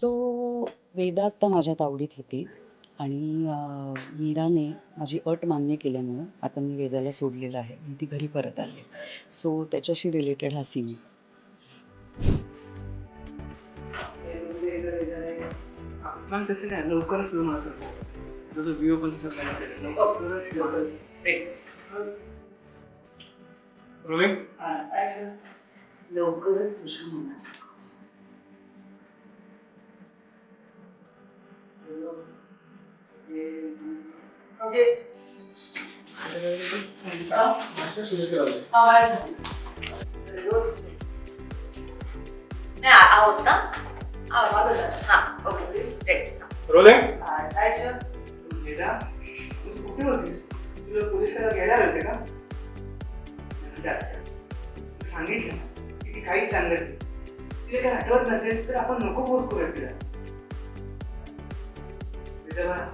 So Veda आत्ता माझ्यात आवडीत होती आणि मीराने माझी अट मान्य केल्यामुळं आता मी वेदाला सोडलेलं आहे. मी ती घरी परत आली. सो त्याच्याशी रिलेटेड हा सीन. मॅम तसं नाही लवकरच सुरू होणार तुझं व्ह्यू पण रोलिंग लवकरच तुझ्या मनात नाही आहोत ना हां ओके रेडी रोलिंग वेदा तू कुठे होतीस तुला पोलिसाला घ्यायला आले होते का तू सांगितलं ना की ती काहीच सांगत नाही तिला काही आठवत नसेल तर आपण नको पोस्ट करूया तिला वेदा बघा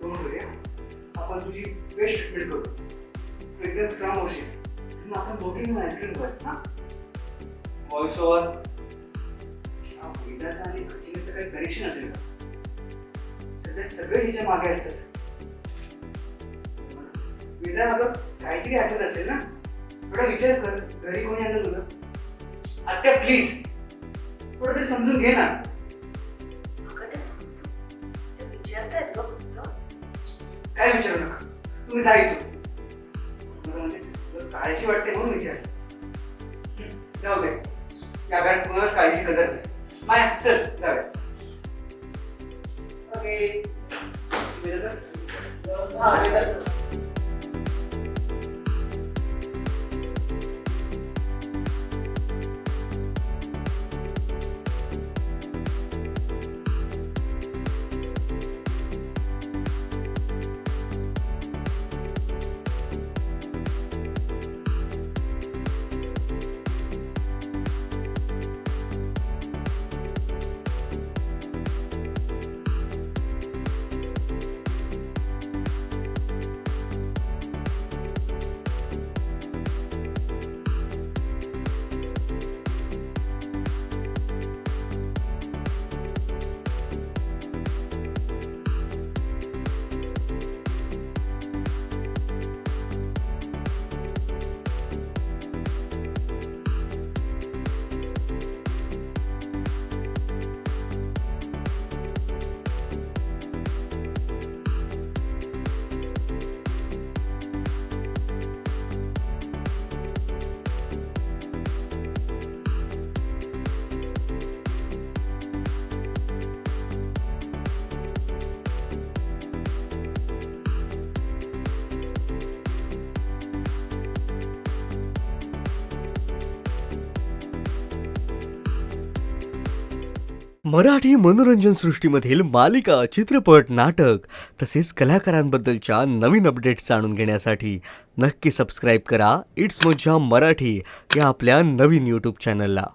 दोन करूया आपण तुझी बेस्ट ट्रीटमेंट करू तू एकदम स्ट्रॉंग होशील मग आपण दोघी मॅनेजमेंट करू हां व्हॉइस ओव्हर वेदाचं आणि खचिनीचं काही कनेक्शन असेल का सध्या सगळे हिच्या मागे असतात वेदा अगं काहीतरी आठवत असेल ना थोडा विचार कर घरी कोणी आणलं तुझं आत्या प्लीज थोडं तरी समजून घे ना विचारतायत बघ काय विचारू नका तुम्ही जा इथून म्हणजे काळजी वाटते म्हणून विचार जाऊ दे या घरात कोणाला काळजी कदर नाही माया चल जाऊया ओके मराठी मनोरंजन सृष्टीमधील मालिका, चित्रपट, नाटक तसेच कलाकारांबद्दलच्या नवीन अपडेट्स जाणून घेण्यासाठी नक्की सबस्क्राईब करा इट्स मज्जा मराठी या आपल्या नवीन यूट्यूब चॅनलला.